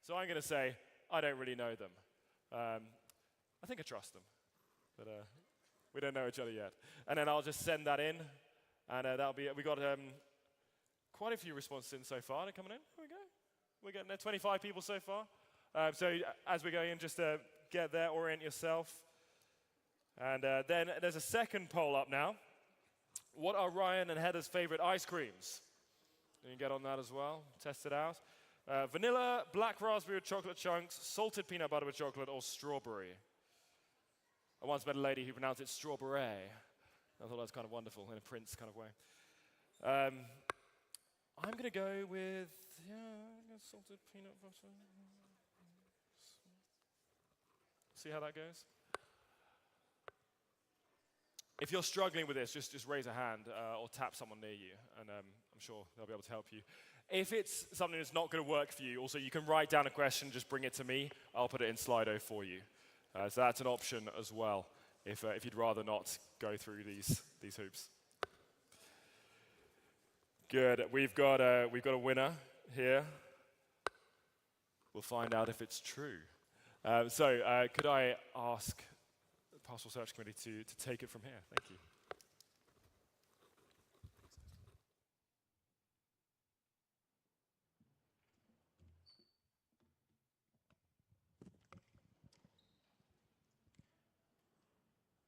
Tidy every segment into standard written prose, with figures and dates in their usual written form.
So I'm going to say, I don't really know them. I think I trust them, but we don't know each other yet. And then I'll just send that in, and that'll be it. We got quite a few responses in so far. They're coming in. Here we go. We're getting there. 25 people so far. So as we're going in, just get there, orient yourself. And then there's a second poll up now. What are Ryan and Heather's favorite ice creams? You can get on that as well. Test it out. Vanilla, black raspberry with chocolate chunks, salted peanut butter with chocolate, or strawberry. I once met a lady who pronounced it strawberry. I thought that was kind of wonderful in a Prince kind of way. I'm going to go with, salted peanut butter. See how that goes? If you're struggling with this, just raise a hand or tap someone near you, and I'm sure they'll be able to help you. If it's something that's not going to work for you, also you can write down a question, just bring it to me. I'll put it in Slido for you. So that's an option as well, if you'd rather not go through these hoops. Good. We've got a winner here. We'll find out if it's true. So could I ask the Pastoral Search Committee to take it from here? Thank you.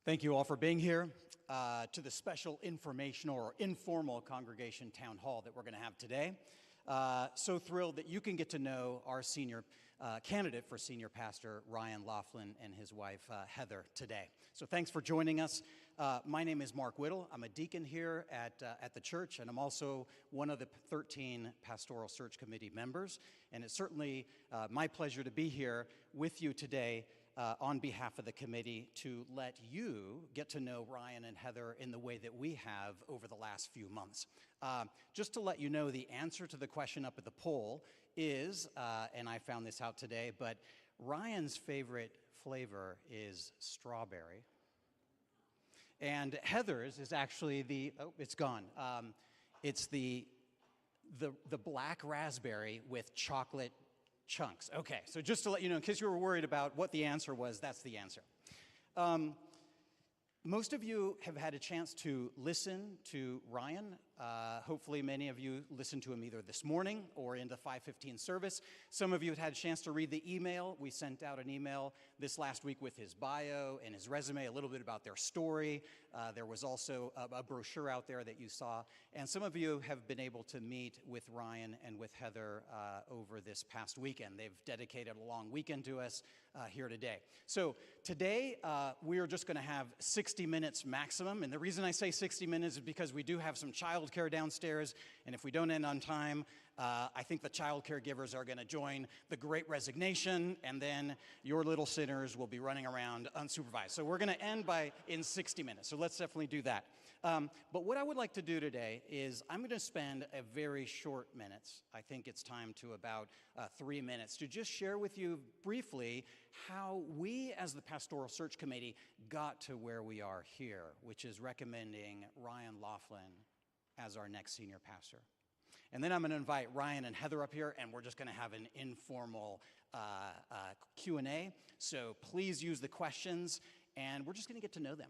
Thank you all for being here to the special informational or informal congregation town hall that we're going to have today. So thrilled that you can get to know our senior candidate for senior pastor, Ryan Laughlin, and his wife, Heather, today. So thanks for joining us. My name is Mark Whittle. I'm a deacon here at the church, and I'm also one of the 13 Pastoral Search Committee members. And it's certainly my pleasure to be here with you today on behalf of the committee to let you get to know Ryan and Heather in the way that we have over the last few months. Just to let you know, the answer to the question up at the poll is, and I found this out today, but Ryan's favorite flavor is strawberry. And Heather's is actually it's gone. It's the black raspberry with chocolate chunks. Okay, so just to let you know, in case you were worried about what the answer was, that's the answer. Most of you have had a chance to listen to Ryan. Hopefully many of you listened to him either this morning or in the 5:15 service. Some of you have had a chance to read the email. We sent out an email this last week with his bio and his resume, a little bit about their story. There was also a brochure out there that you saw. And some of you have been able to meet with Ryan and with Heather over this past weekend. They've dedicated a long weekend to us here today. So today we are just going to have 60 minutes maximum. And the reason I say 60 minutes is because we do have some childcare downstairs. And if we don't end on time, I think the child caregivers are going to join the Great Resignation, and then your little sinners will be running around unsupervised. So we're going to end in 60 minutes. So let's definitely do that. But what I would like to do today is I'm going to spend a very short minutes. I think it's time to about 3 minutes to just share with you briefly how we as the Pastoral Search Committee got to where we are here, which is recommending Ryan Laughlin as our next senior pastor. And then I'm going to invite Ryan and Heather up here, and we're just going to have an informal Q&A. So please use the questions, and we're just going to get to know them.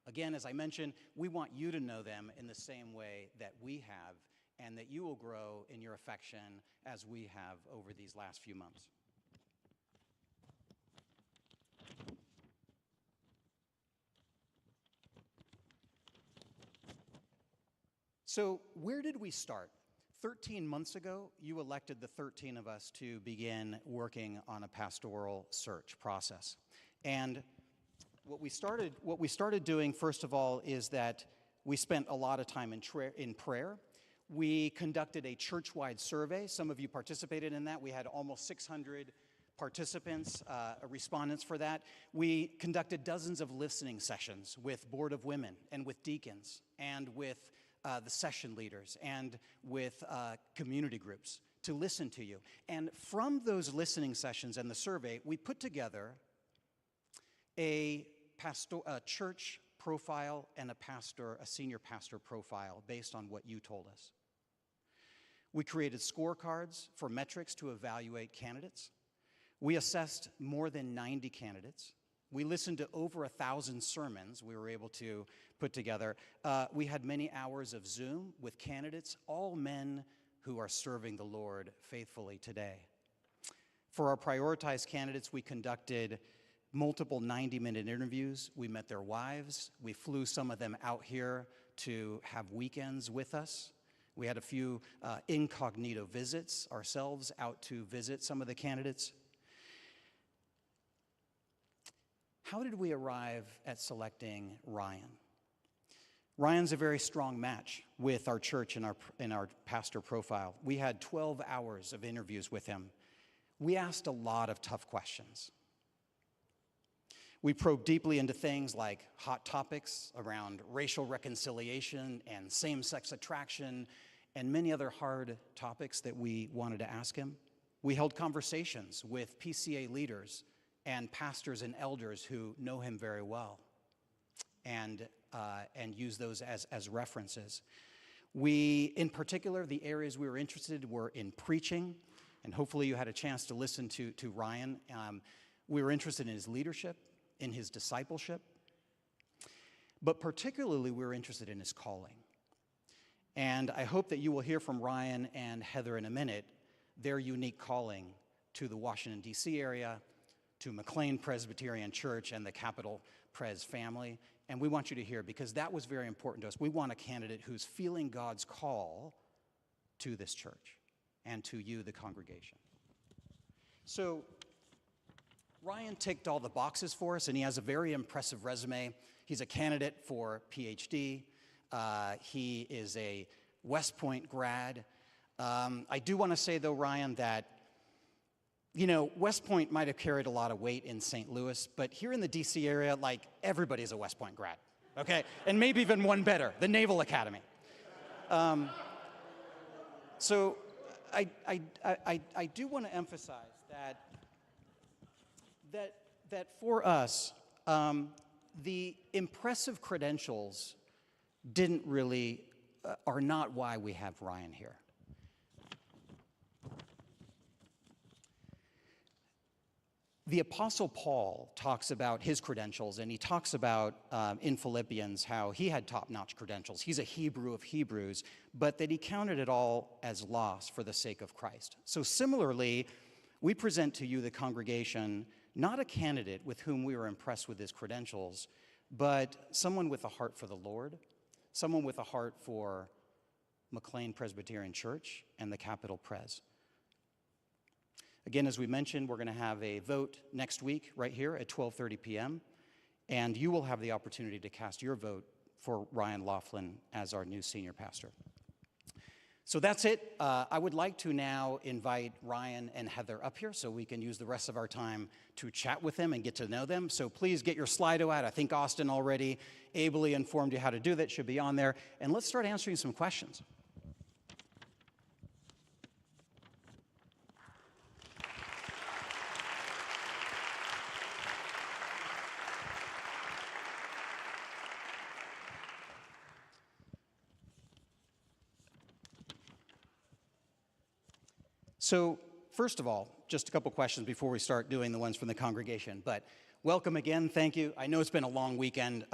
Again, as I mentioned, we want you to know them in the same way that we have, and that you will grow in your affection as we have over these last few months. So where did we start? 13 months ago, you elected the 13 of us to begin working on a pastoral search process. And what we started doing, first of all, is that we spent a lot of time in prayer. We conducted a church-wide survey. Some of you participated in that. We had almost 600 participants, respondents for that. We conducted dozens of listening sessions with Board of Women and with deacons and with the session leaders and with community groups to listen to you. And from those listening sessions and the survey, we put together a church profile and a senior pastor profile based on what you told us. We created scorecards for metrics to evaluate candidates. We assessed more than 90 candidates. We listened to over 1,000 sermons we were able to put together. We had many hours of Zoom with candidates, all men who are serving the Lord faithfully today. For our prioritized candidates, we conducted multiple 90-minute interviews. We met their wives. We flew some of them out here to have weekends with us. We had a few incognito visits ourselves out to visit some of the candidates. How did we arrive at selecting Ryan? Ryan's a very strong match with our church in our pastor profile. We had 12 hours of interviews with him. We asked a lot of tough questions. We probed deeply into things like hot topics around racial reconciliation and same-sex attraction and many other hard topics that we wanted to ask him. We held conversations with PCA leaders and pastors and elders who know him very well and use those as references. In particular, the areas we were interested were in preaching, and hopefully you had a chance to listen to Ryan. We were interested in his leadership, in his discipleship, but particularly we were interested in his calling. And I hope that you will hear from Ryan and Heather in a minute, their unique calling to the Washington, D.C. area, to McLean Presbyterian Church and the Capital Pres family. And we want you to hear, because that was very important to us. We want a candidate who's feeling God's call to this church and to you, the congregation. So Ryan ticked all the boxes for us, and he has a very impressive resume. He's a candidate for PhD. He is a West Point grad. I do want to say, though, Ryan, that West Point might have carried a lot of weight in St. Louis, but here in the D.C. area, everybody's a West Point grad, okay? And maybe even one better, the Naval Academy. So I do want to emphasize that for us, the impressive credentials are not why we have Ryan here. The Apostle Paul talks about his credentials, and he talks about in Philippians how he had top-notch credentials. He's a Hebrew of Hebrews, but that he counted it all as loss for the sake of Christ. So similarly, we present to you, the congregation, not a candidate with whom we were impressed with his credentials, but someone with a heart for the Lord, someone with a heart for McLean Presbyterian Church and the Capital Pres. Again, as we mentioned, we're going to have a vote next week right here at 12:30 p.m., and you will have the opportunity to cast your vote for Ryan Laughlin as our new senior pastor. So that's it. I would like to now invite Ryan and Heather up here so we can use the rest of our time to chat with them and get to know them. So please get your Slido out. I think Austin already ably informed you how to do that. It should be on there. And let's start answering some questions. So first of all, just a couple questions before we start doing the ones from the congregation. But welcome again, thank you. I know it's been a long weekend.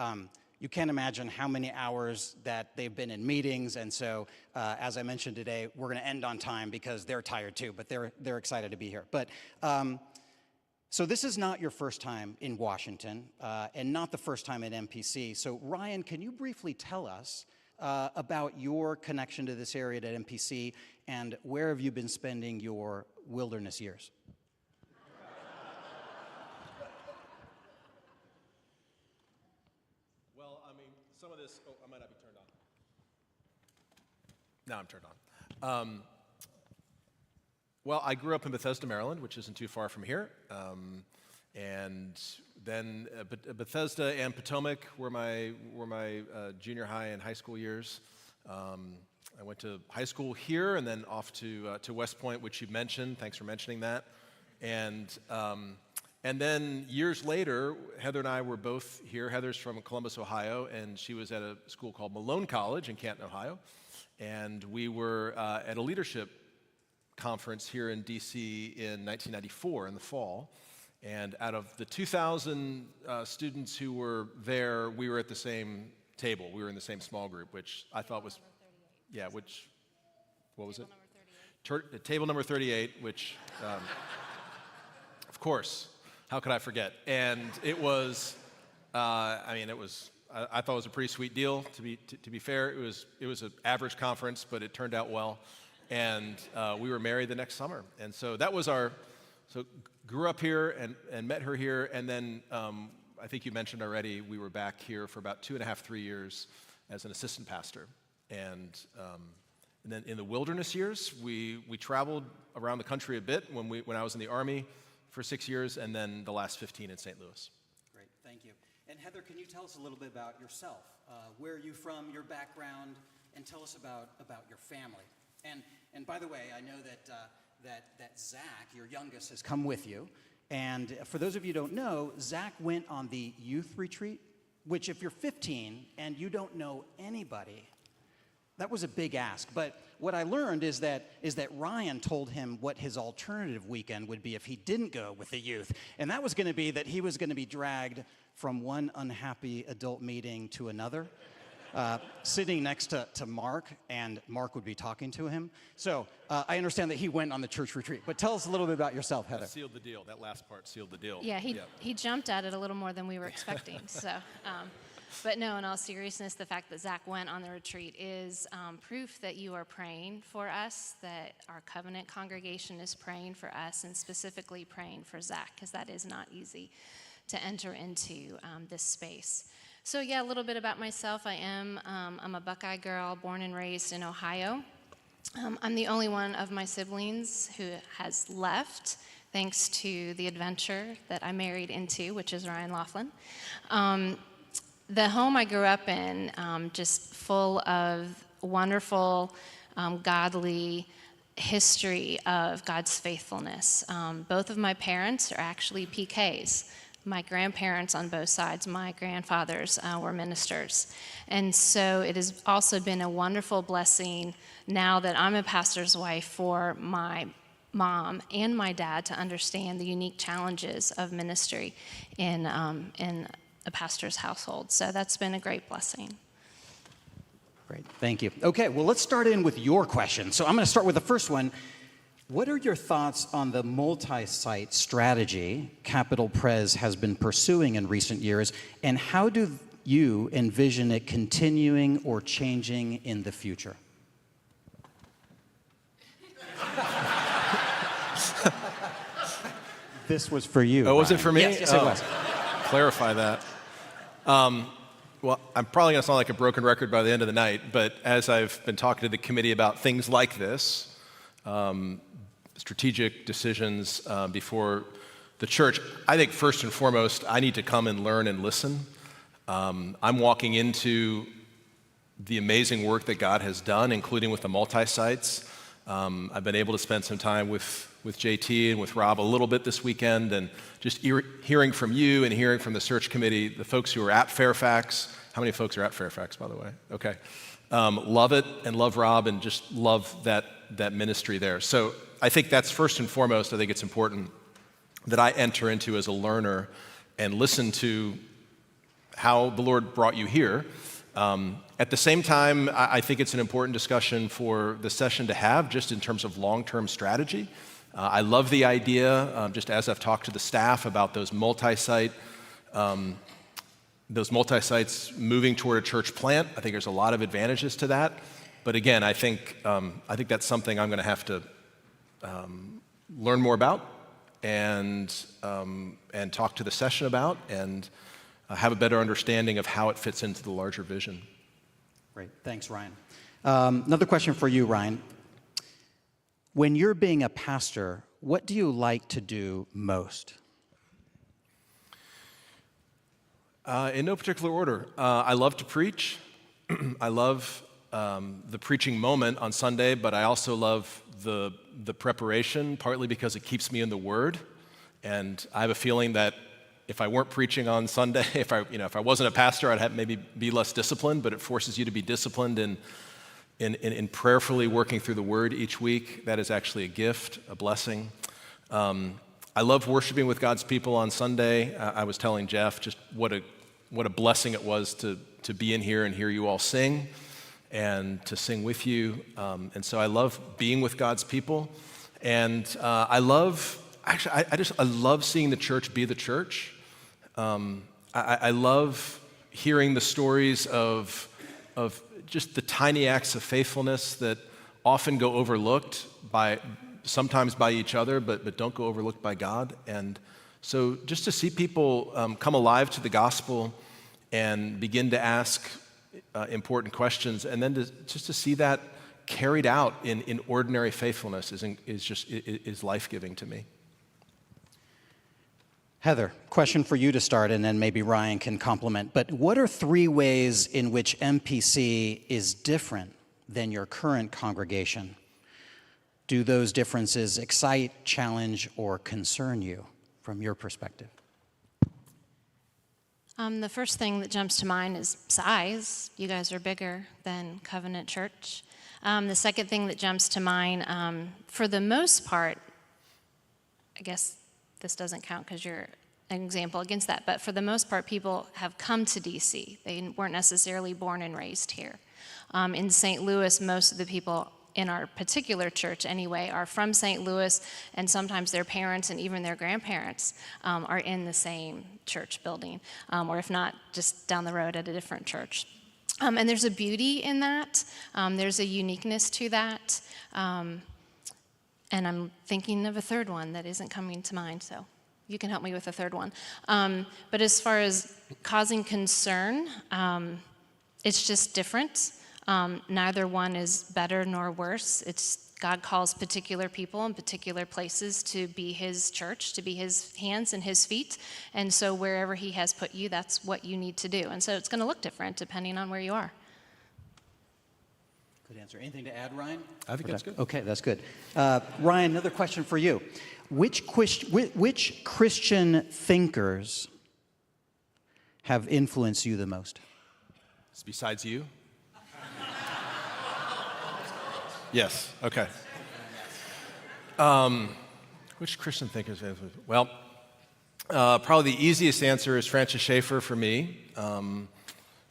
You can't imagine how many hours that they've been in meetings. And so, as I mentioned today, we're going to end on time because they're tired too, but they're excited to be here. But so this is not your first time in Washington and not the first time at MPC. So Ryan, can you briefly tell us about your connection to this area at MPC, and where have you been spending your wilderness years? Well, some of this, I might not be turned on. Now I'm turned on. Well, I grew up in Bethesda, Maryland, which isn't too far from here. And then Bethesda and Potomac were my junior high and high school years. I went to high school here and then off to West Point, which you mentioned. Thanks for mentioning that. And then years later, Heather and I were both here. Heather's from Columbus, Ohio, and she was at a school called Malone College in Canton, Ohio. And we were at a leadership conference here in DC in 1994 in the fall. And out of the 2,000 students who were there, we were at the same table. We were in the same small group, which I thought was, yeah, which, what was it? Table number 38, which, of course, how could I forget? And it was, I thought it was a pretty sweet deal. To be fair, it was an average conference, but it turned out well. And we were married the next summer. And so that was grew up here and met her here. And then I think you mentioned already, we were back here for about 2.5, 3 years as an assistant pastor. And then in the wilderness years, we traveled around the country a bit when I was in the Army for 6 years, and then the last 15 in St. Louis. Great, thank you. And Heather, can you tell us a little bit about yourself? Where are you from, your background, and tell us about your family. And by the way, I know that Zach, your youngest, has come with you. And for those of you who don't know, Zach went on the youth retreat, which if you're 15 and you don't know anybody, that was a big ask. But what I learned is that Ryan told him what his alternative weekend would be if he didn't go with the youth. And that was going to be that he was going to be dragged from one unhappy adult meeting to another, sitting next to Mark, and Mark would be talking to him. So I understand that he went on the church retreat. But tell us a little bit about yourself, Heather. That sealed the deal. That last part sealed the deal. Yeah, he jumped at it a little more than we were expecting. So, but no, in all seriousness, the fact that Zach went on the retreat is proof that you are praying for us, that our covenant congregation is praying for us, and specifically praying for Zach, because that is not easy to enter into this space. So yeah, a little bit about myself. I'm a Buckeye girl, born and raised in Ohio. I'm the only one of my siblings who has left, thanks to the adventure that I married into, which is Ryan Laughlin. The home I grew up in, just full of wonderful, godly history of God's faithfulness. Both of my parents are actually PKs. My grandparents on both sides, my grandfathers were ministers. And so it has also been a wonderful blessing now that I'm a pastor's wife for my mom and my dad to understand the unique challenges of ministry in a pastor's household. So that's been a great blessing. Great, thank you. Okay, well, let's start in with your question. So I'm going to start with the first one. What are your thoughts on the multi-site strategy Capital Pres has been pursuing in recent years, and how do you envision it continuing or changing in the future? This was for you. Oh, was Ryan. it for me? Yes, it was. Clarify that. Well, I'm probably going to sound like a broken record by the end of the night, but as I've been talking to the committee about things like this, strategic decisions before the church, I think first and foremost, I need to come and learn and listen. I'm walking into the amazing work that God has done, including with the multi-sites. I've been able to spend some time with JT and with Rob a little bit this weekend, and just hearing from you and hearing from the search committee, the folks who are at Fairfax. How many folks are at Fairfax, by the way? Okay. Love it and love Rob and just love that ministry there. So I think that's first and foremost. I think it's important that I enter into as a learner and listen to how the Lord brought you here. At the same time, I think it's an important discussion for the session to have just in terms of long-term strategy. I love the idea, just as I've talked to the staff about those multi-sites moving toward a church plant. I think there's a lot of advantages to that. But again, I think that's something I'm going to have to learn more about and talk to the session about and have a better understanding of how it fits into the larger vision. Great. Thanks, Ryan. Another question for you, Ryan. When you're being a pastor, what do you like to do most? In no particular order. I love to preach. I love the preaching moment on Sunday, but I also love the preparation, partly because it keeps me in the Word. And I have a feeling that if I weren't preaching on Sunday, if I wasn't a pastor, I'd maybe be less disciplined, but it forces you to be disciplined in prayerfully working through the Word each week. That is actually a gift, a blessing. I love worshiping with God's people on Sunday. I was telling Jeff just what a blessing it was to be in here and hear you all sing and to sing with you. And so I love being with God's people. And I love seeing the church be the church. I love hearing the stories of just the tiny acts of faithfulness that often go overlooked sometimes by each other, but don't go overlooked by God. And so just to see people come alive to the gospel and begin to ask important questions, and then just to see that carried out in ordinary faithfulness is life-giving to me. Heather, question for you to start, and then maybe Ryan can complement. But what are 3 ways in which MPC is different than your current congregation? Do those differences excite, challenge, or concern you from your perspective? The first thing that jumps to mind is size. You guys are bigger than Covenant Church. The second thing that jumps to mind, for the most part, I guess this doesn't count because you're an example against that, but for the most part, people have come to DC. They weren't necessarily born and raised here. In St. Louis, most of the people in our particular church anyway are from St. Louis, and sometimes their parents and even their grandparents are in the same church building, or if not, just down the road at a different church. And there's a beauty in that. There's a uniqueness to that. And I'm thinking of a third one that isn't coming to mind, so you can help me with a third one. But as far as causing concern, it's just different. Neither one is better nor worse. God calls particular people in particular places to be his church, to be his hands and his feet. And so wherever he has put you, that's what you need to do. And so it's going to look different depending on where you are. Good answer. Anything to add, Ryan? I think that's good. Okay, that's good. Ryan, another question for you. Which Christian thinkers have influenced you the most? Besides you? Yes, okay. Which Christian thinkers? Well, probably the easiest answer is Francis Schaeffer for me.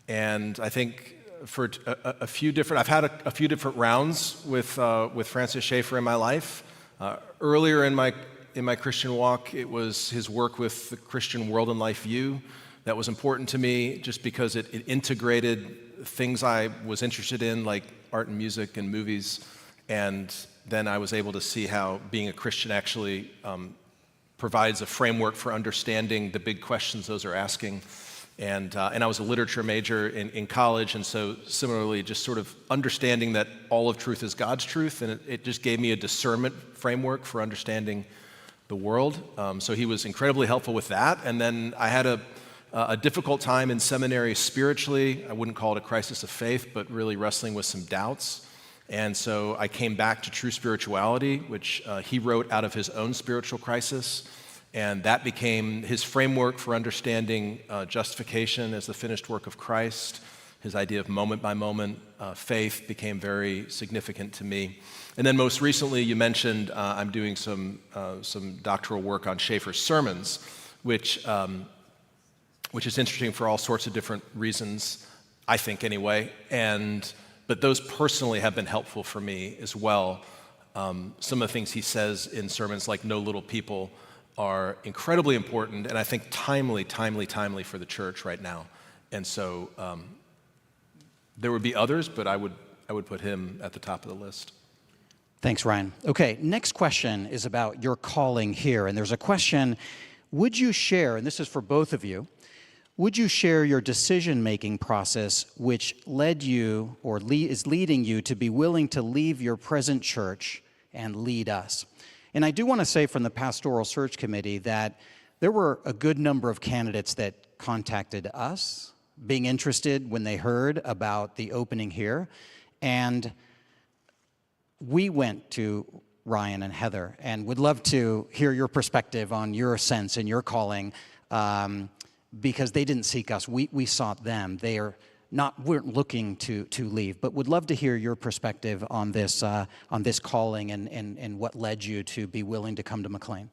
And I think for a few different, I've had a few different rounds with Francis Schaeffer in my life. Earlier in my Christian walk, it was his work with the Christian World and Life View that was important to me, just because it integrated things I was interested in, like art and music and movies, and then I was able to see how being a Christian actually provides a framework for understanding the big questions those are asking. And I was a literature major in college, and so similarly, just sort of understanding that all of truth is God's truth, and it just gave me a discernment framework for understanding the world. So he was incredibly helpful with that. And then I had a difficult time in seminary spiritually. I wouldn't call it a crisis of faith, but really wrestling with some doubts. And so I came back to True Spirituality, which he wrote out of his own spiritual crisis. And that became his framework for understanding justification as the finished work of Christ. His idea of moment by moment faith became very significant to me. And then most recently, you mentioned I'm doing some doctoral work on Schaeffer's sermons, which is interesting for all sorts of different reasons, I think anyway. But those personally have been helpful for me as well. Some of the things he says in sermons like "No Little People" are incredibly important, and I think timely for the church right now. And so there would be others, but I would put him at the top of the list. Thanks, Ryan. Okay, next question is about your calling here. And there's a question, would you share, and this is for both of you, would you share your decision-making process which led you or is leading you to be willing to leave your present church and lead us? And I do want to say from the Pastoral Search Committee that there were a good number of candidates that contacted us, being interested when they heard about the opening here. And we went to Ryan and Heather and would love to hear your perspective on your sense and your calling, because they didn't seek us. We sought them. weren't looking to leave, but would love to hear your perspective on this calling and what led you to be willing to come to McLean.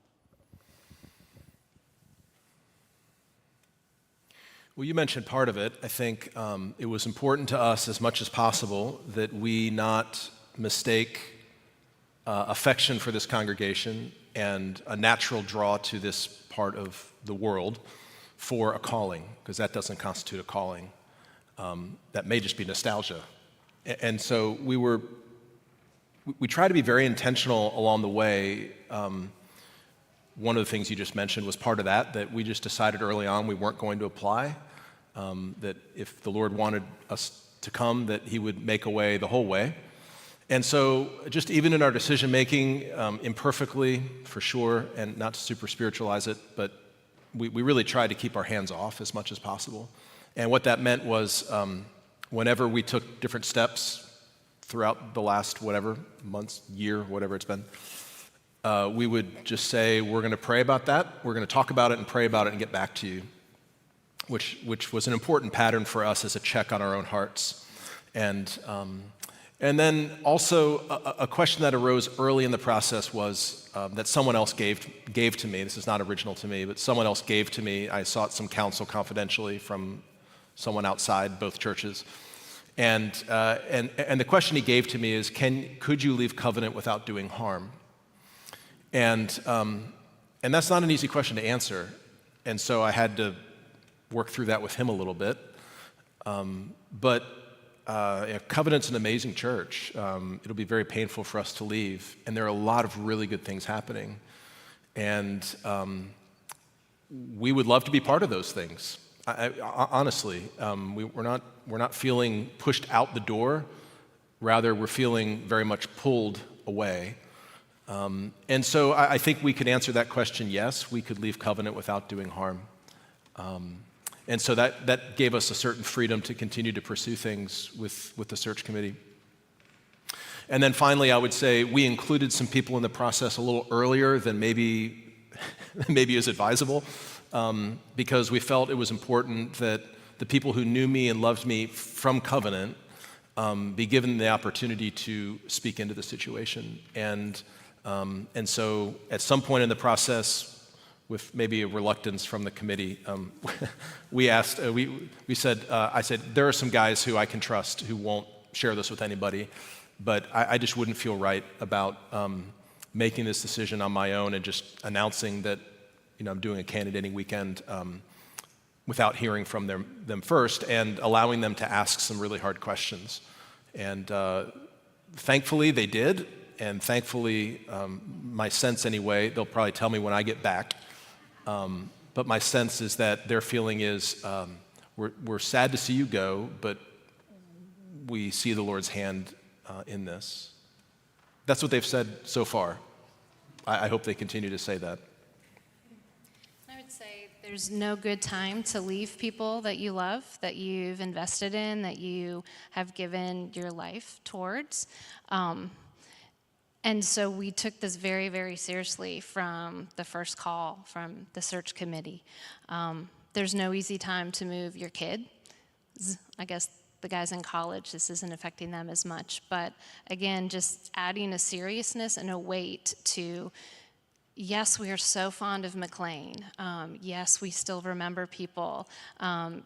Well, you mentioned part of it. I think it was important to us as much as possible that we not mistake affection for this congregation and a natural draw to this part of the world for a calling, because that doesn't constitute a calling. That may just be nostalgia. And so we try to be very intentional along the way. One of the things you just mentioned was part of that we just decided early on we weren't going to apply, that if the Lord wanted us to come, that he would make a way the whole way. And so just even in our decision making, imperfectly for sure, and not to super spiritualize it, but we really tried to keep our hands off as much as possible. And what that meant was whenever we took different steps throughout the last whatever, months, year, whatever it's been, we would just say, we're going to pray about that, we're going to talk about it and pray about it and get back to you, which was an important pattern for us as a check on our own hearts. And then also a question that arose early in the process was that someone else gave to me. This is not original to me, but someone else gave to me. I sought some counsel confidentially from someone outside both churches. And the question he gave to me is, could you leave covenant without doing harm? And that's not an easy question to answer. And so I had to work through that with him a little bit. But Covenant's an amazing church. It'll be very painful for us to leave. And there are a lot of really good things happening. And we would love to be part of those things. Honestly, we're not feeling pushed out the door. Rather, we're feeling very much pulled away. And so I think we could answer that question, yes, we could leave covenant without doing harm. And so that gave us a certain freedom to continue to pursue things with the search committee. And then finally, I would say we included some people in the process a little earlier than maybe is advisable, because we felt it was important that the people who knew me and loved me from Covenant be given the opportunity to speak into the situation. And so at some point in the process, with maybe a reluctance from the committee, I said, there are some guys who I can trust who won't share this with anybody, but I just wouldn't feel right about making this decision on my own and just announcing that, I'm doing a candidating weekend without hearing from them first and allowing them to ask some really hard questions. And thankfully they did, and thankfully, my sense anyway, they'll probably tell me when I get back, but my sense is that their feeling is, we're sad to see you go, but we see the Lord's hand in this. That's what they've said so far. I hope they continue to say that. I would say there's no good time to leave people that you love, that you've invested in, that you have given your life towards. And so we took this very, very seriously from the first call from the search committee. There's no easy time to move your kid. I guess the guys in college, this isn't affecting them as much. But again, just adding a seriousness and a weight to, yes, we are so fond of McLean. Yes, we still remember people.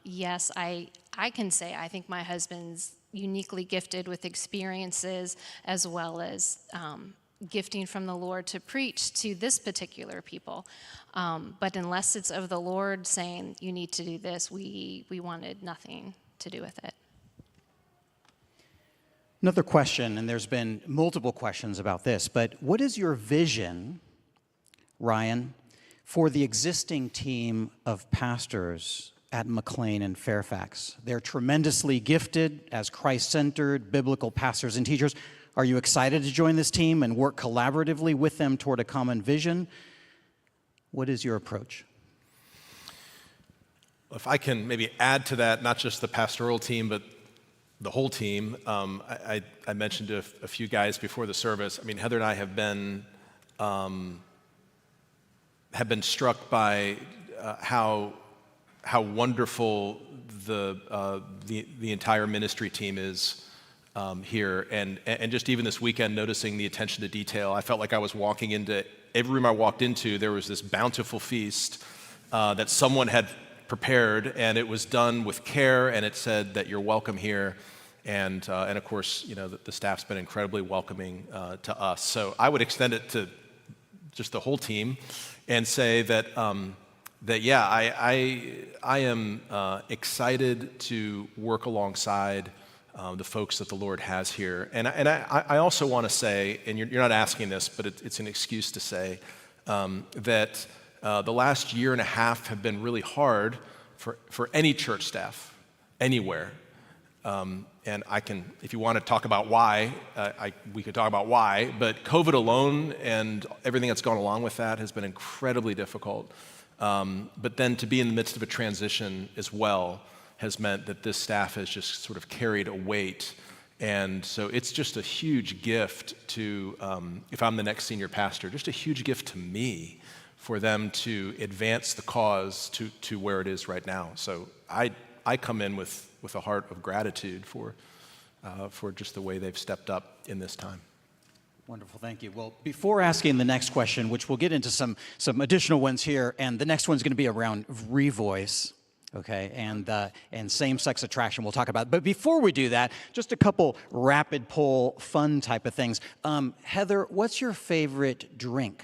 Yes, I can say I think my husband's uniquely gifted with experiences as well as gifting from the Lord to preach to this particular people. But unless it's of the Lord saying, you need to do this, we wanted nothing to do with it. Another question, and there's been multiple questions about this, but what is your vision, Ryan, for the existing team of pastors at McLean and Fairfax? They're tremendously gifted as Christ-centered biblical pastors and teachers. Are you excited to join this team and work collaboratively with them toward a common vision? What is your approach? If I can maybe add to that, not just the pastoral team, but the whole team. I mentioned to a few guys before the service, Heather and I have been struck by how how wonderful the entire ministry team is here, and just even this weekend, noticing the attention to detail. I felt like I was walking into every room I walked into. There was this bountiful feast that someone had prepared, and it was done with care, and it said that you're welcome here. And of course, the staff's been incredibly welcoming to us. So I would extend it to just the whole team and say that yeah, I am excited to work alongside the folks that the Lord has here. And I also want to say, and you're not asking this, but it's an excuse to say, that the last year and a half have been really hard for any church staff, anywhere. And I can, if you want to talk about why, we could talk about why, but COVID alone and everything that's gone along with that has been incredibly difficult. But then to be in the midst of a transition as well has meant that this staff has just sort of carried a weight. And so it's just a huge gift to, if I'm the next senior pastor, just a huge gift to me for them to advance the cause to where it is right now. So I come in with a heart of gratitude for just the way they've stepped up in this time. Wonderful, thank you. Well, before asking the next question, which we'll get into some additional ones here, and the next one's going to be around revoice, okay, and same-sex attraction we'll talk about. But before we do that, just a couple rapid poll, fun type of things. Heather, what's your favorite drink?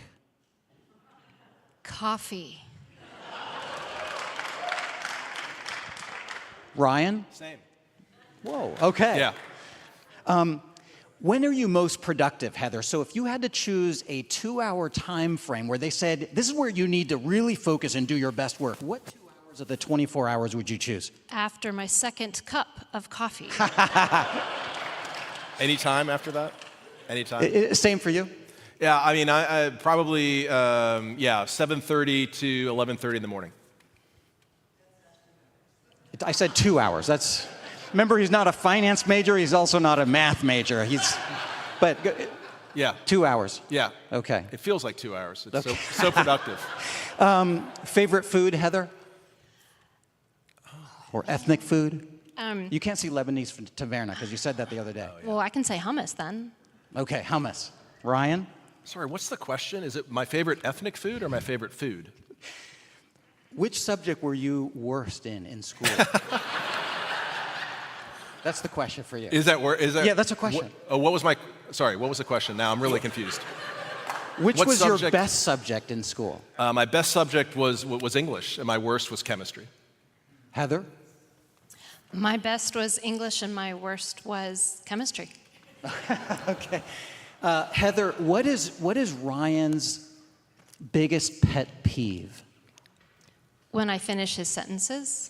Coffee. Ryan? Same. Whoa, okay. Yeah. When are you most productive, Heather? So if you had to choose a 2-hour time frame where they said, this is where you need to really focus and do your best work, what 2 hours of the 24 hours would you choose? After my second cup of coffee. Any time after that? Any time? Same for you? Yeah, I mean, I probably, 7:30 to 11:30 in the morning. I said 2 hours. Remember, he's not a finance major. He's also not a math major. But Yeah. 2 hours. Yeah. Okay. It feels like 2 hours. It's so productive. Favorite food, Heather? Or ethnic food? You can't see Lebanese from Taverna because you said that the other day. Well, I can say hummus then. Okay, hummus. Ryan? Sorry, what's the question? Is it my favorite ethnic food or my favorite food? Which subject were you worst in school? That's the question for you. Is that? Yeah, that's a question. What was the question? Now I'm really confused. Which What was subject? your best subject in school? My best subject was English, and my worst was chemistry. Heather? My best was English and my worst was chemistry. Okay. Heather, what is Ryan's biggest pet peeve? When I finish his sentences.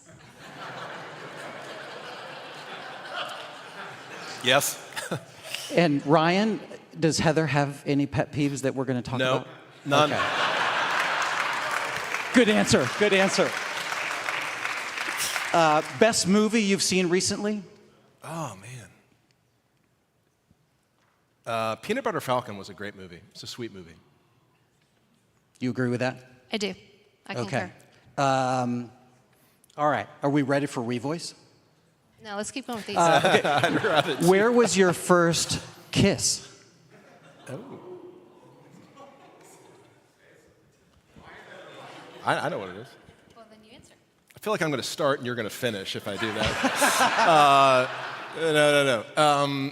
Yes. And Ryan, does Heather have any pet peeves that we're going to talk about? No, none. Okay. Good answer. Good answer. Best movie you've seen recently? Oh man. Peanut Butter Falcon was a great movie. It's a sweet movie. You agree with that? I do. I concur. Okay. All right. Are we ready for revoice? No, let's keep going with these. I'd rather Where was your first kiss? Oh. I know what it is. Well, then you answer. I feel like I'm going to start and you're going to finish if I do that.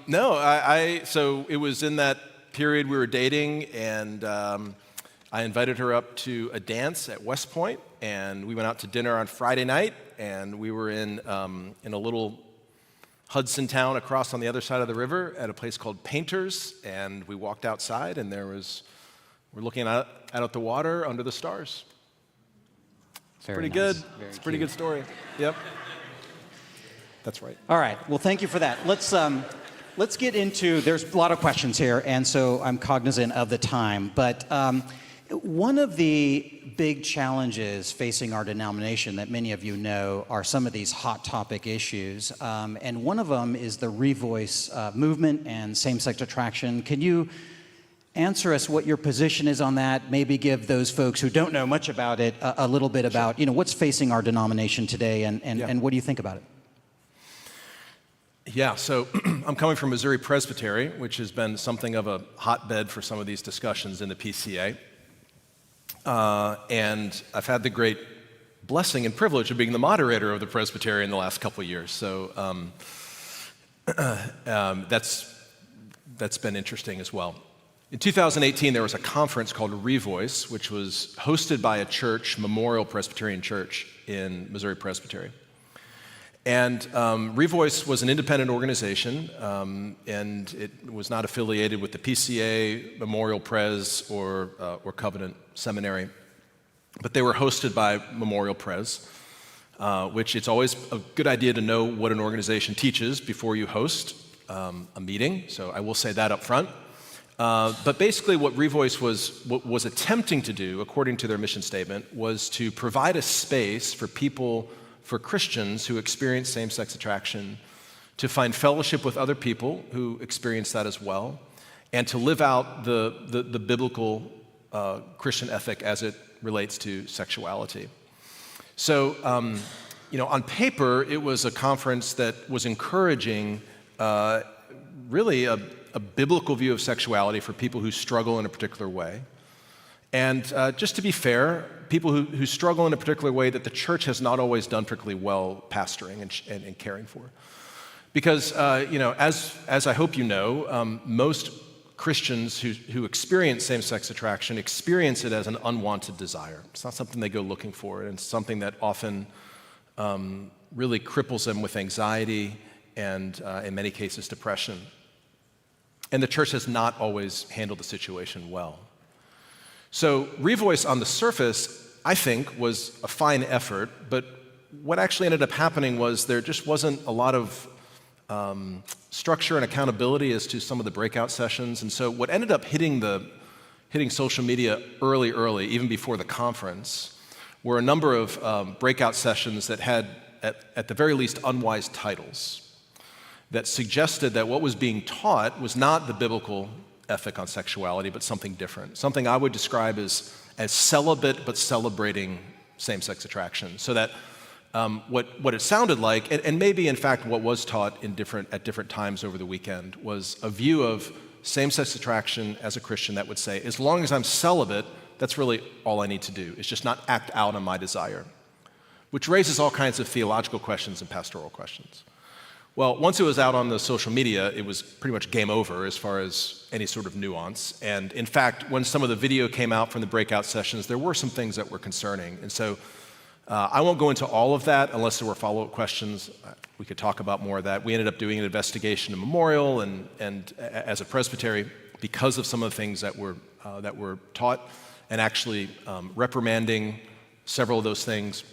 No. So it was in that period we were dating, and I invited her up to a dance at West Point, and we went out to dinner on Friday night, and we were in a little Hudson town across on the other side of the river at a place called Painters, and we walked outside, and we're looking out at the water under the stars. Pretty good. It's a pretty good story. Yep. That's right. All right. Well, thank you for that. Let's get into. There's a lot of questions here, and so I'm cognizant of the time. But one of the big challenges facing our denomination that many of you know are some of these hot topic issues, and one of them is the revoice movement and same-sex attraction. Can you answer us what your position is on that. Maybe give those folks who don't know much about it a little bit about, what's facing our denomination today, and what do you think about it? Yeah, so I'm coming from Missouri Presbyterian, which has been something of a hotbed for some of these discussions in the PCA. And I've had the great blessing and privilege of being the moderator of the Presbyterian the last couple of years. So that's been interesting as well. In 2018, there was a conference called Revoice, which was hosted by a church, Memorial Presbyterian Church in Missouri Presbyterian. And Revoice was an independent organization, and it was not affiliated with the PCA, Memorial Pres, or Covenant Seminary. But they were hosted by Memorial Pres, which it's always a good idea to know what an organization teaches before you host a meeting. So I will say that up front. But basically what Revoice was attempting to do, according to their mission statement, was to provide a space for Christians who experience same-sex attraction to find fellowship with other people who experience that as well, and to live out the biblical Christian ethic as it relates to sexuality. So, on paper, it was a conference that was encouraging really a biblical view of sexuality for people who struggle in a particular way. And just to be fair, people who struggle in a particular way that the church has not always done particularly well pastoring and caring for. Because, as I hope you know, most Christians who experience same-sex attraction experience it as an unwanted desire. It's not something they go looking for, and it's something that often really cripples them with anxiety and, in many cases, depression. And the church has not always handled the situation well. So Revoice on the surface, I think, was a fine effort, but what actually ended up happening was there just wasn't a lot of structure and accountability as to some of the breakout sessions. And so what ended up hitting social media early, even before the conference, were a number of breakout sessions that had, at the very least, unwise titles that suggested that what was being taught was not the biblical ethic on sexuality, but something different, something I would describe as celibate but celebrating same-sex attraction. So that what it sounded like, and maybe in fact what was taught at different times over the weekend, was a view of same-sex attraction as a Christian that would say, as long as I'm celibate, that's really all I need to do, is just not act out on my desire, which raises all kinds of theological questions and pastoral questions. Well, once it was out on the social media, it was pretty much game over as far as any sort of nuance. And in fact, when some of the video came out from the breakout sessions, there were some things that were concerning. And so I won't go into all of that unless there were follow-up questions. We could talk about more of that. We ended up doing an investigation in Memorial and as a presbytery because of some of the things that were taught, and actually reprimanding several of those things.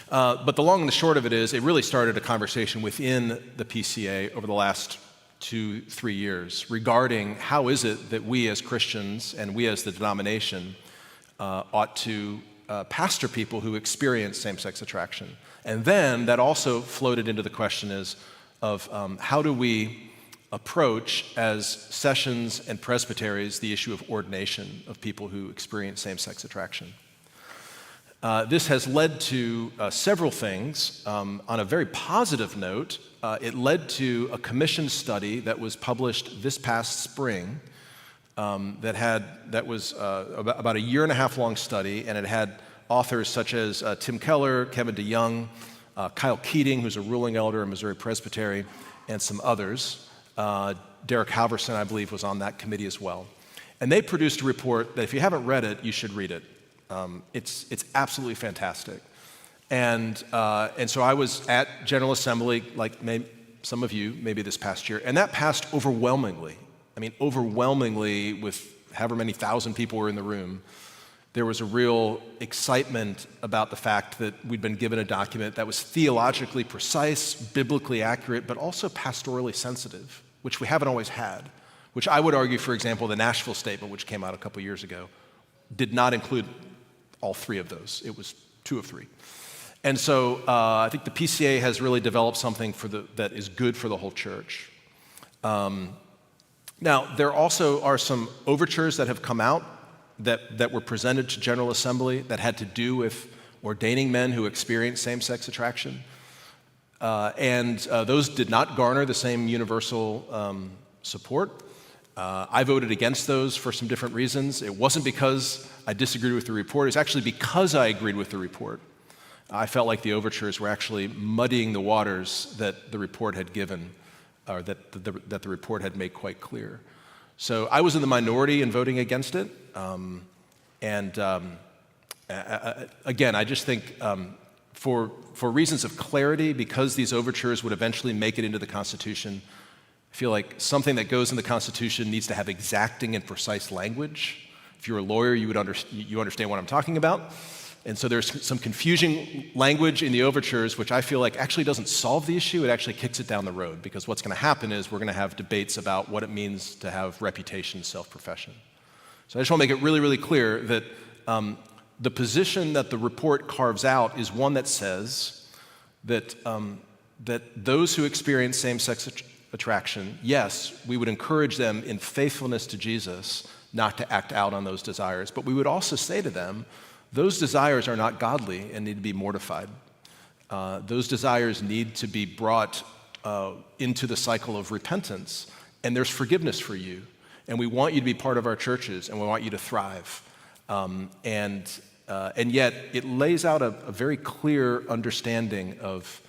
But the long and the short of it is, it really started a conversation within the PCA over the last 2-3 years regarding how is it that we as Christians and we as the denomination ought to pastor people who experience same-sex attraction. And then that also floated into the question of how do we approach as sessions and presbyteries the issue of ordination of people who experience same-sex attraction. This has led to several things. On a very positive note, it led to a commissioned study that was published this past spring that was about a 1.5 year long study, and it had authors such as Tim Keller, Kevin DeYoung, Kyle Keating, who's a ruling elder in Missouri Presbytery, and some others. Derek Halverson, I believe, was on that committee as well. And they produced a report that if you haven't read it, you should read it. It's absolutely fantastic. And so I was at General Assembly, like some of you, maybe this past year, and that passed overwhelmingly. I mean, overwhelmingly, with however many thousand people were in the room. There was a real excitement about the fact that we'd been given a document that was theologically precise, biblically accurate, but also pastorally sensitive, which we haven't always had, which I would argue, for example, the Nashville Statement, which came out a couple years ago, did not include all 3 of those. It was 2 of 3. And so I think the PCA has really developed something that is good for the whole church. Now, there also are some overtures that have come out that were presented to General Assembly that had to do with ordaining men who experience same-sex attraction. And those did not garner the same universal support. I voted against those for some different reasons. It wasn't because I disagreed with the report. It's actually because I agreed with the report. I felt like the overtures were actually muddying the waters that the report had given, or that the report had made quite clear. So I was in the minority in voting against it. Again, I just think for reasons of clarity, because these overtures would eventually make it into the Constitution, I feel like something that goes in the Constitution needs to have exacting and precise language. If you're a lawyer, you understand what I'm talking about. And so there's some confusing language in the overtures, which I feel like actually doesn't solve the issue, it actually kicks it down the road, because what's going to happen is we're going to have debates about what it means to have reputation, self-profession. So I just want to make it really, really clear that the position that the report carves out is one that says that those who experience same-sex attraction, yes, we would encourage them in faithfulness to Jesus not to act out on those desires, but we would also say to them, those desires are not godly and need to be mortified. Those desires need to be brought into the cycle of repentance, and there's forgiveness for you. And we want you to be part of our churches, and we want you to thrive. And yet, it lays out a very clear understanding of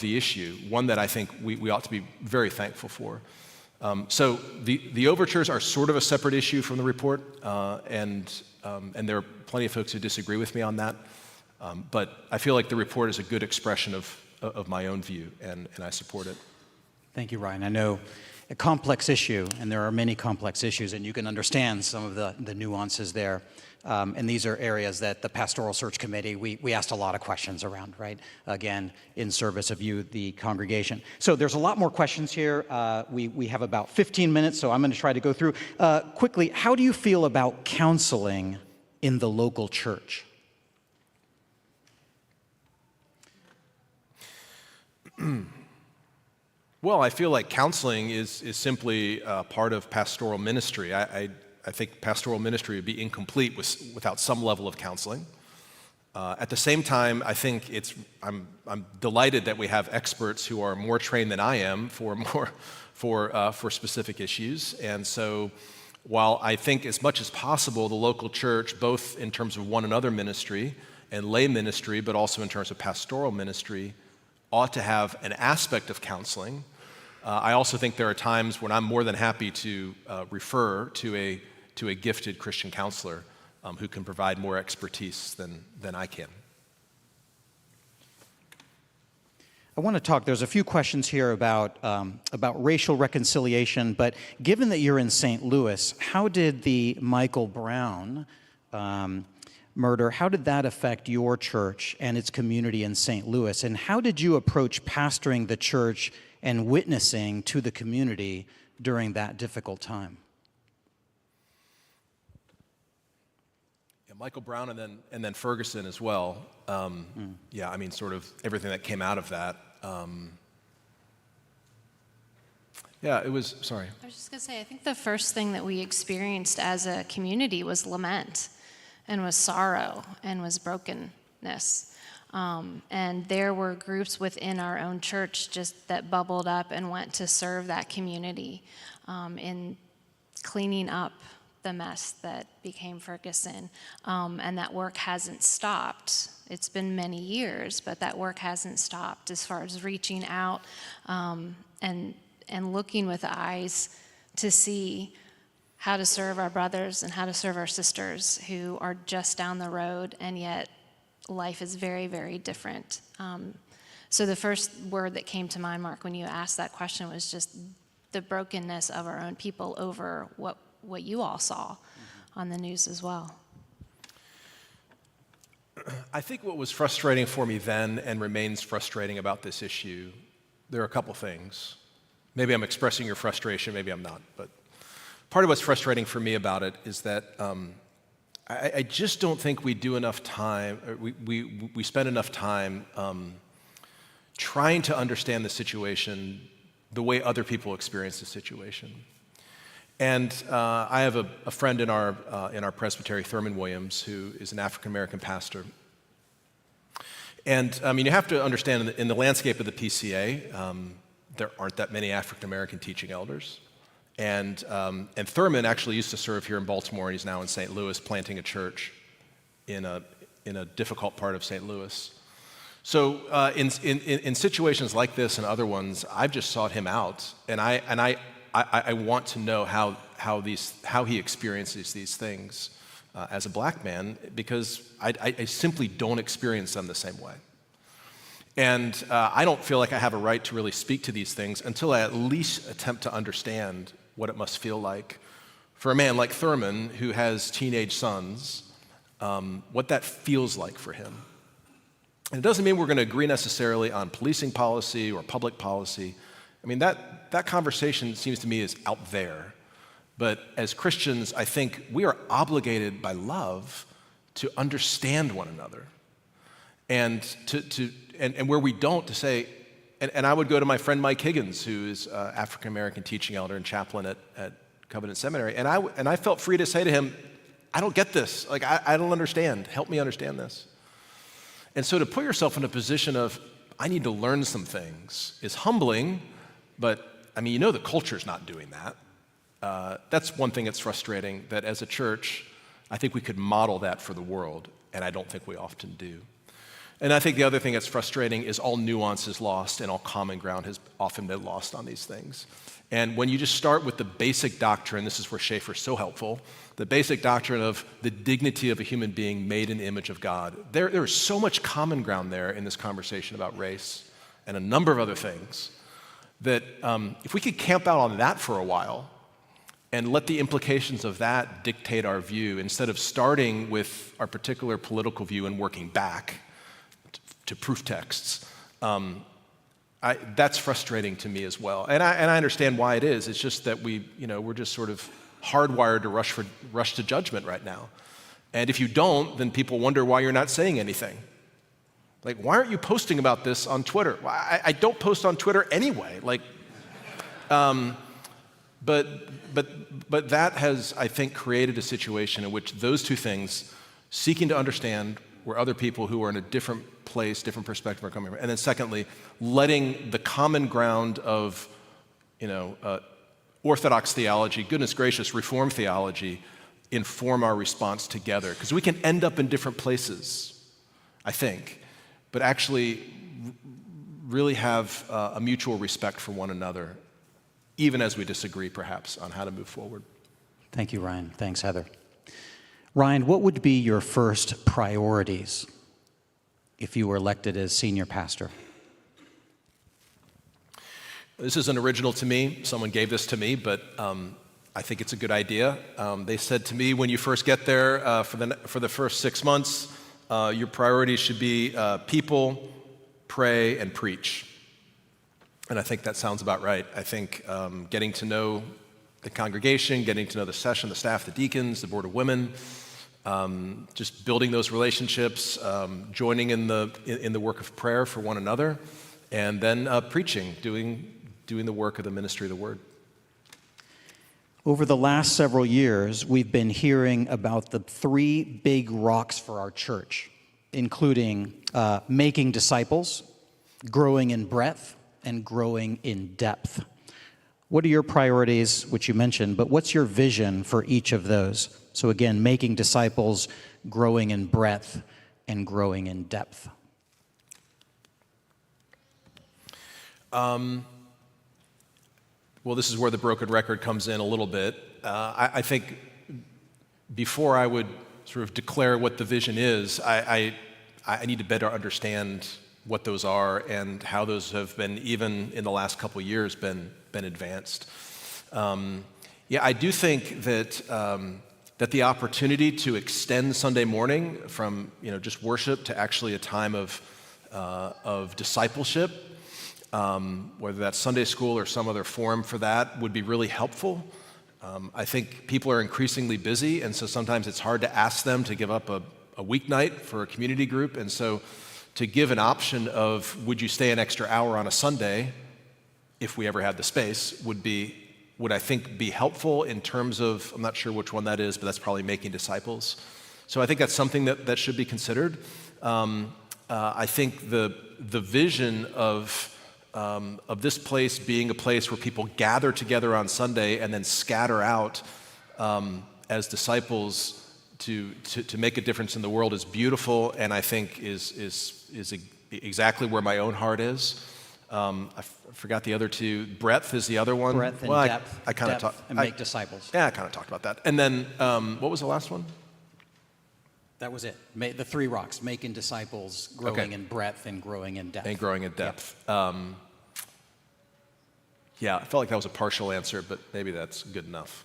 the issue, one that I think we ought to be very thankful for. So the overtures are sort of a separate issue from the report, and there are plenty of folks who disagree with me on that. But I feel like the report is a good expression of my own view, and I support it. Thank you, Ryan. I know a complex issue, and there are many complex issues, and you can understand some of the nuances there. And these are areas that the Pastoral Search Committee, we asked a lot of questions around, right? Again, in service of you, the congregation. So there's a lot more questions here. We have about 15 minutes, so I'm going to try to go through. Quickly, how do you feel about counseling in the local church? Well, I feel like counseling is simply part of pastoral ministry. I think pastoral ministry would be incomplete without some level of counseling. At the same time, I think I'm delighted that we have experts who are more trained than I am for specific issues. And so, while I think as much as possible the local church, both in terms of one another ministry and lay ministry, but also in terms of pastoral ministry, ought to have an aspect of counseling, I also think there are times when I'm more than happy to refer to a gifted Christian counselor who can provide more expertise than I can. I want to talk, there's a few questions here about racial reconciliation, but given that you're in St. Louis, how did the Michael Brown murder, how did that affect your church and its community in St. Louis? And how did you approach pastoring the church and witnessing to the community during that difficult time? Yeah, Michael Brown and then Ferguson as well. Yeah, I mean, sort of everything that came out of that. Yeah, it was, sorry. I was just going to say, I think the first thing that we experienced as a community was lament and was sorrow and was brokenness. And there were groups within our own church just that bubbled up and went to serve that community in cleaning up the mess that became Ferguson. And that work hasn't stopped. It's been many years, but that work hasn't stopped as far as reaching out and looking with eyes to see how to serve our brothers and how to serve our sisters who are just down the road, and yet life is very, very different. So the first word that came to mind, Mark, when you asked that question was just the brokenness of our own people over what you all saw on the news as well. I think what was frustrating for me then and remains frustrating about this issue, there are a couple things. Maybe I'm expressing your frustration, maybe I'm not, but part of what's frustrating for me about it is that I just don't think we do enough time, or we spend enough time trying to understand the situation the way other people experience the situation. And I have a friend in our Presbyterian, Thurman Williams, who is an African-American pastor. And you have to understand in the landscape of the PCA, there aren't that many African-American teaching elders. And Thurman actually used to serve here in Baltimore, and he's now in St. Louis planting a church in a difficult part of St. Louis. So in situations like this and other ones, I've just sought him out, and I want to know how he experiences these things as a black man, because I simply don't experience them the same way. And I don't feel like I have a right to really speak to these things until I at least attempt to understand what it must feel like for a man like Thurman, who has teenage sons, what that feels like for him. And it doesn't mean we're going to agree necessarily on policing policy or public policy. I mean, that conversation seems to me is out there. But as Christians, I think we are obligated by love to understand one another. And and where we don't, to say, and I would go to my friend Mike Higgins, who is African-American teaching elder and chaplain at Covenant Seminary, and I felt free to say to him, I don't get this. Like, I don't understand. Help me understand this. And so to put yourself in a position of, I need to learn some things, is humbling, but I mean, the culture's not doing that. That's one thing that's frustrating, that as a church, I think we could model that for the world, and I don't think we often do. And I think the other thing that's frustrating is all nuance is lost and all common ground has often been lost on these things. And when you just start with the basic doctrine, this is where Schaeffer's so helpful, the basic doctrine of the dignity of a human being made in the image of God, there is so much common ground there in this conversation about race and a number of other things that if we could camp out on that for a while and let the implications of that dictate our view instead of starting with our particular political view and working back to proof texts, that's frustrating to me as well. And I understand why it is. It's just that we're just sort of hardwired to rush to judgment right now. And if you don't, then people wonder why you're not saying anything. Like, why aren't you posting about this on Twitter? Well, I don't post on Twitter anyway. Like, but that has, I think, created a situation in which those two things, seeking to understand where other people who are in a different place, different perspective are coming from, and then secondly, letting the common ground of, Orthodox theology, goodness gracious, Reformed theology, inform our response together. Because we can end up in different places, I think, but actually really have a mutual respect for one another, even as we disagree, perhaps, on how to move forward. Thank you, Ryan. Thanks, Heather. Ryan, what would be your first priorities if you were elected as senior pastor? This isn't original to me. Someone gave this to me, but I think it's a good idea. They said to me, when you first get there for the first 6 months, your priorities should be people, pray, and preach. And I think that sounds about right. I think getting to know the congregation, getting to know the session, the staff, the deacons, the board of women, just building those relationships, joining in the work of prayer for one another, and then preaching, doing the work of the ministry of the word. Over the last several years, we've been hearing about the 3 big rocks for our church, including making disciples, growing in breadth, and growing in depth. What are your priorities, which you mentioned, but what's your vision for each of those? So again, making disciples, growing in breadth, and growing in depth. Well, this is where the broken record comes in a little bit. I think before I would sort of declare what the vision is, I need to better understand what those are and how those have been, even in the last couple of years, been advanced. I do think that that the opportunity to extend Sunday morning from just worship to actually a time of discipleship, whether that's Sunday school or some other forum for that, would be really helpful. I think people are increasingly busy, and so sometimes it's hard to ask them to give up a weeknight for a community group, and so to give an option of, would you stay an extra hour on a Sunday, if we ever had the space, would be would I think be helpful in terms of, I'm not sure which one that is, but that's probably making disciples. So I think that's something that should be considered. I think the vision of this place being a place where people gather together on Sunday and then scatter out as disciples to make a difference in the world is beautiful, and I think is exactly where my own heart is. I forgot the other two. Breadth is the other one. Breadth and depth. I kind of talked. And make disciples. Yeah, I kind of talked about that. And then what was the last one? That was it. The 3 rocks: making disciples, growing in breadth, and growing in depth. And growing in depth. Yeah, I felt like that was a partial answer, but maybe that's good enough.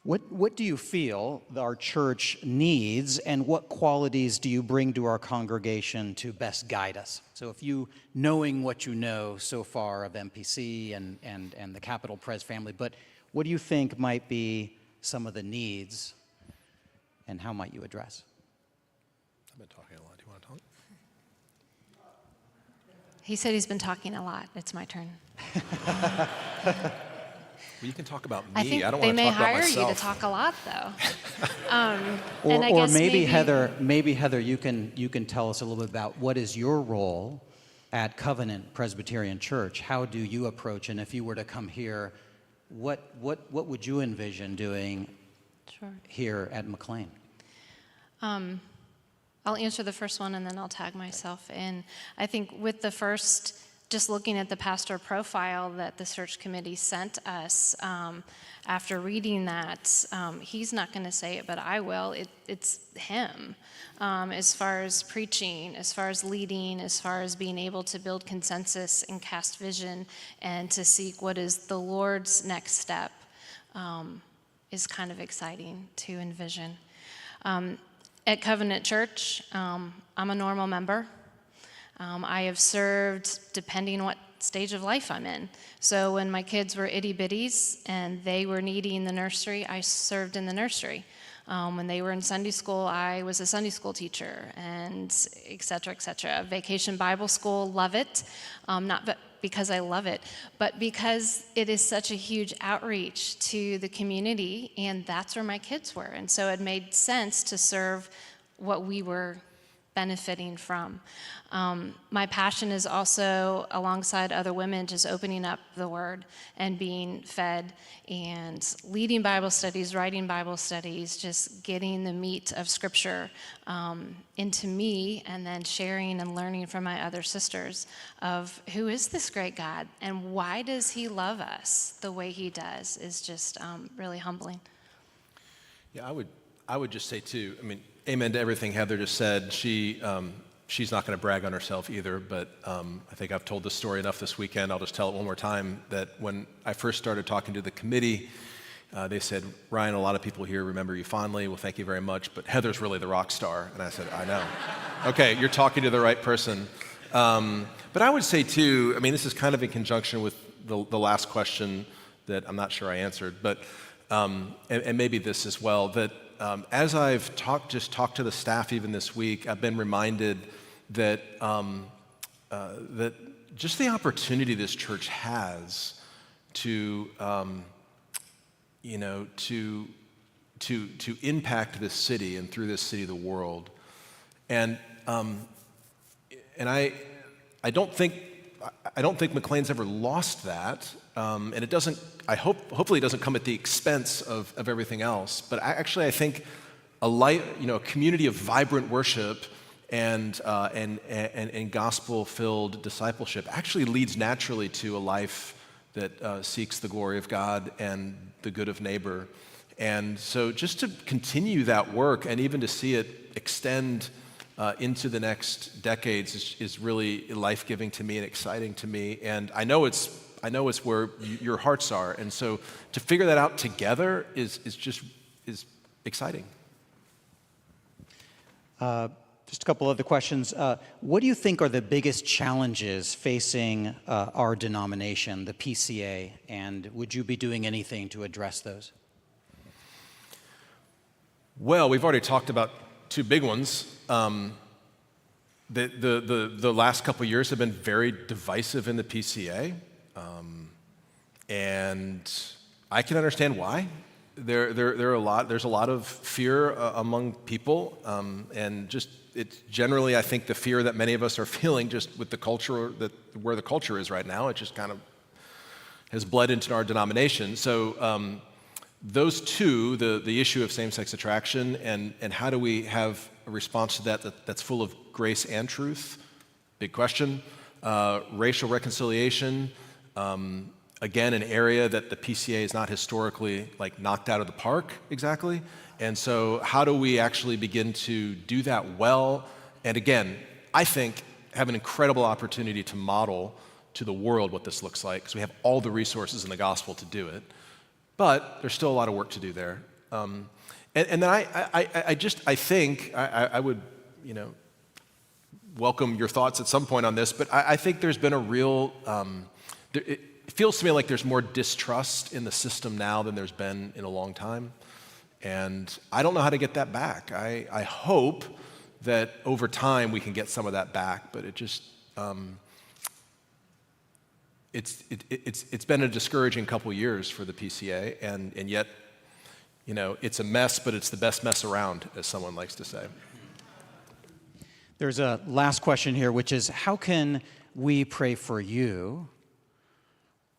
What do you feel our church needs, and what qualities do you bring to our congregation to best guide us? So if you, knowing what you know so far of MPC and the Capital Pres family, but what do you think might be some of the needs, and how might you address? I've been talking a lot. Do you want to talk? He said he's been talking a lot. It's my turn. Well, you can talk about me. I think don't they want to may talk about hire myself. you to talk a lot, though. And I Or guess maybe Heather, you can tell us a little bit about what is your role at Covenant Presbyterian Church. How do you approach, and if you were to come here, what would you envision doing here at McLean? I'll answer the first one and then I'll tag myself in. I think with the first, just looking at the pastor profile that the search committee sent us, after reading that, he's not going to say it, but I will. It's him. As far as preaching, as far as leading, as far as being able to build consensus and cast vision and to seek what is the Lord's next step is kind of exciting to envision. At Covenant Church, I'm a normal member. I have served depending what stage of life I'm in. So when my kids were itty bitties and they were needing the nursery, I served in the nursery. When they were in Sunday school, I was a Sunday school teacher, and et cetera, et cetera. Vacation Bible School, love it. Not because I love it, but because it is such a huge outreach to the community, and that's where my kids were. And so it made sense to serve what we were benefiting from. My passion is also, alongside other women, just opening up the Word and being fed and leading Bible studies, writing Bible studies, just getting the meat of Scripture into me, and then sharing and learning from my other sisters of who is this great God and why does He love us the way He does is just really humbling. Yeah, I would just say too, I mean, amen to everything Heather just said. She's not going to brag on herself either, but I think I've told this story enough this weekend. I'll just tell it one more time, that when I first started talking to the committee, they said, Ryan, a lot of people here remember you fondly. Well, thank you very much, but Heather's really the rock star. And I said, I know. Okay, you're talking to the right person. But I would say too, I mean, this is kind of in conjunction with the last question that I'm not sure I answered, but and maybe this as well, that as I've talked to the staff even this week, I've been reminded that that just the opportunity this church has to to impact this city, and through this city the world, and I don't think McLean's ever lost that, and it doesn't. Hopefully it doesn't come at the expense of everything else. But I think a community of vibrant worship and gospel-filled discipleship actually leads naturally to a life that seeks the glory of God and the good of neighbor. And so just to continue that work and even to see it extend into the next decades is really life-giving to me and exciting to me. And I know it's where your hearts are. And so to figure that out together is exciting. Just a couple other questions. What do you think are the biggest challenges facing our denomination, the PCA, and would you be doing anything to address those? Well, we've already talked about two big ones. the last couple of years have been very divisive in the PCA, and I can understand why. There's a lot of fear among people, and just it's generally, I think, the fear that many of us are feeling just with the culture, where the culture is right now. It just kind of has bled into our denomination. So those two, the issue of same-sex attraction and how do we have a response to that's full of grace and truth, big question. Racial reconciliation, again, an area that the PCA is not historically like knocked out of the park exactly. And so how do we actually begin to do that well? And again, I think have an incredible opportunity to model to the world what this looks like, because we have all the resources in the gospel to do it. But there's still a lot of work to do there. And then I think I would, welcome your thoughts at some point on this, but I think there's been a real, it feels to me like there's more distrust in the system now than there's been in a long time. And I don't know how to get that back. I hope that over time we can get some of that back, but it just, it's been a discouraging couple years for the PCA, and yet, it's a mess, but it's the best mess around, as someone likes to say. There's a last question here, which is, how can we pray for you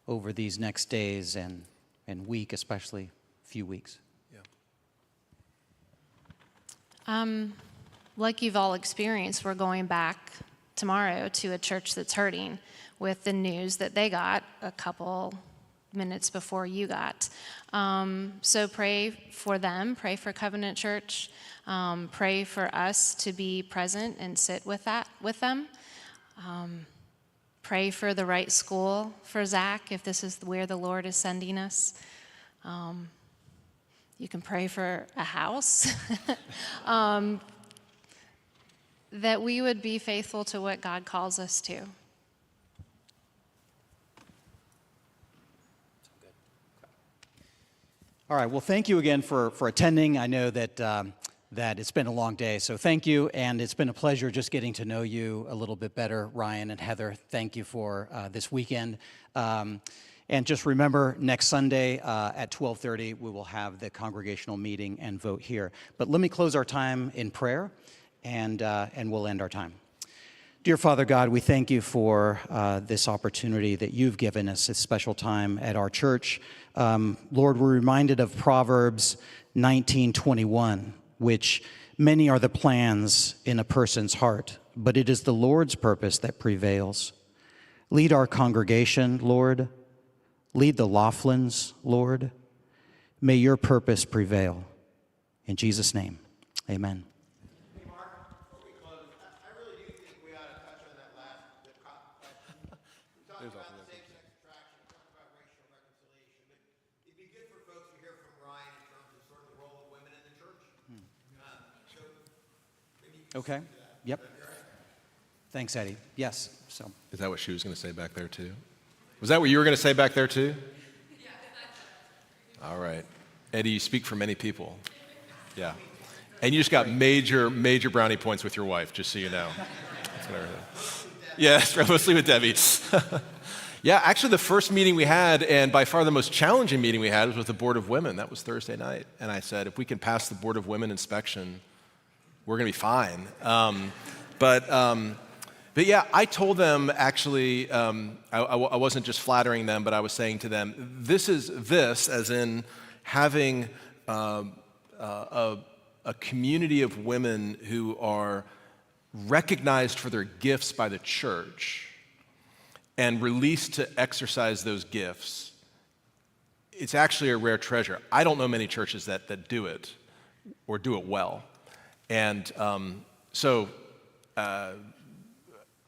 over these next days and week, especially few weeks? Like you've all experienced, we're going back tomorrow to a church that's hurting with the news that they got a couple minutes before you got. So pray for them, pray for Covenant Church, pray for us to be present and sit with them. Pray for the right school for Zach, if this is where the Lord is sending us. You can pray for a house. That we would be faithful to what God calls us to. All right, well, thank you again for attending. I know that that it's been a long day, so thank you, and it's been a pleasure just getting to know you a little bit better, Ryan and Heather. Thank you for this weekend. And just remember, next Sunday at 12:30, we will have the congregational meeting and vote here. But let me close our time in prayer, and we'll end our time. Dear Father God, we thank you for this opportunity that you've given us, this special time at our church. Lord, we're reminded of Proverbs 19:21, which many are the plans in a person's heart, but it is the Lord's purpose that prevails. Lead our congregation, Lord. Lead the Laughlins, Lord. May your purpose prevail. In Jesus' name, amen. Hey, Mark, before we close, I really do think we ought to touch on that last question. We talked about the same-sex attraction, we talked about racial reconciliation, but it'd be good for folks to hear from Ryan in terms of sort of the role of women in the church. So maybe you can Okay, speak to that. yep. Thanks, Eddie. Yes, so. Is that what she was going to say back there, too? Was that what you were going to say back there, too? Yeah. All right. Eddie, you speak for many people. Yeah. And you just got major brownie points with your wife, just so you know. That's what I heard. Yes, mostly with Debbie. Yeah, actually the first meeting we had, and by far the most challenging meeting we had, was with the Board of Women. That was Thursday night. And I said, if we can pass the Board of Women inspection, we're going to be fine. But yeah, I told them actually, I wasn't just flattering them, but I was saying to them, this as in having a community of women who are recognized for their gifts by the church and released to exercise those gifts. It's actually a rare treasure. I don't know many churches that do it or do it well. And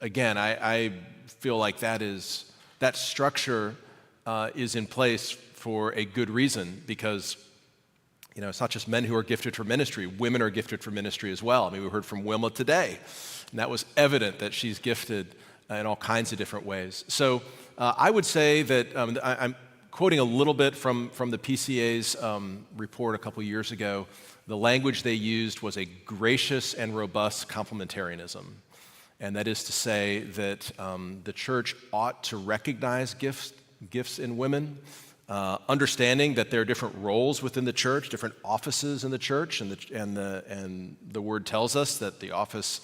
again, I feel like that structure is in place for a good reason, because it's not just men who are gifted for ministry. Women are gifted for ministry as well. I mean, we heard from Wilma today, and that was evident that she's gifted in all kinds of different ways. So I would say that I'm quoting a little bit from the PCA's report a couple years ago. The language they used was a gracious and robust complementarianism. And that is to say that the church ought to recognize gifts in women, understanding that there are different roles within the church, different offices in the church, and the word tells us that the office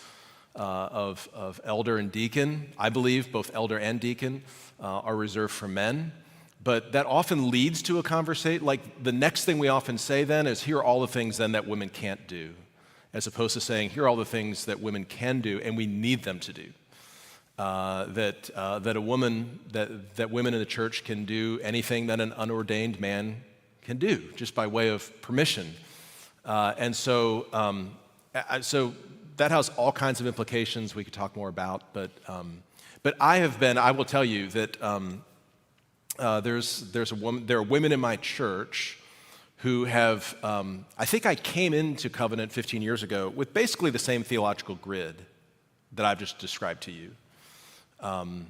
of elder and deacon, I believe both elder and deacon, are reserved for men. But that often leads to a conversation, like the next thing we often say then is, here are all the things then that women can't do, as opposed to saying, here are all the things that women can do and we need them to do. That women in the church can do anything that an unordained man can do, just by way of permission. So that has all kinds of implications we could talk more about, but I will tell you that there are women in my church who have, I think I came into Covenant 15 years ago with basically the same theological grid that I've just described to you. And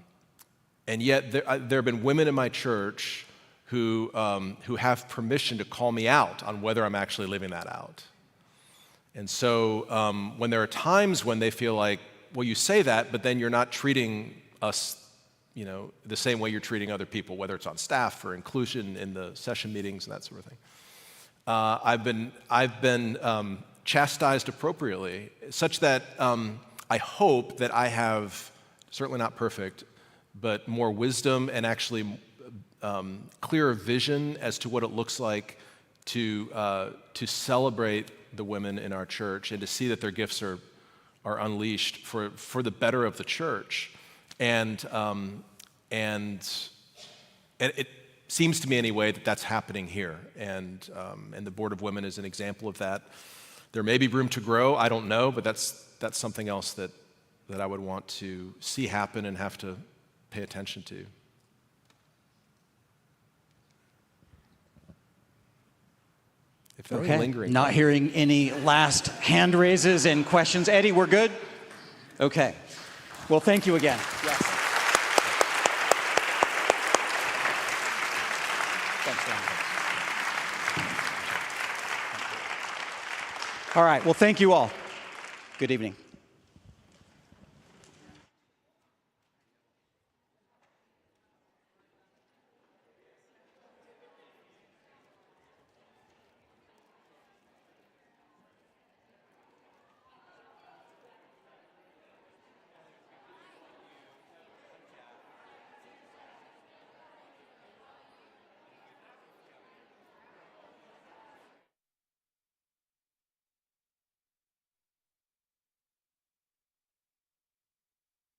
yet there have been women in my church who have permission to call me out on whether I'm actually living that out. And so when there are times when they feel like, well, you say that, but then you're not treating us, the same way you're treating other people, whether it's on staff or inclusion in the session meetings and that sort of thing. I've been chastised appropriately, such that I hope that I have, certainly not perfect, but more wisdom and actually clearer vision as to what it looks like to celebrate the women in our church and to see that their gifts are unleashed for the better of the church. And it seems to me anyway that that's happening here, and the Board of Women is an example of that. There may be room to grow, I don't know, but that's something else that I would want to see happen and have to pay attention to. If there are any lingering Not hearing any last hand raises and questions. Eddie, we're good? Okay. Well, thank you again. Yes. Thanks, Ryan. All right. Well, thank you all. Good evening.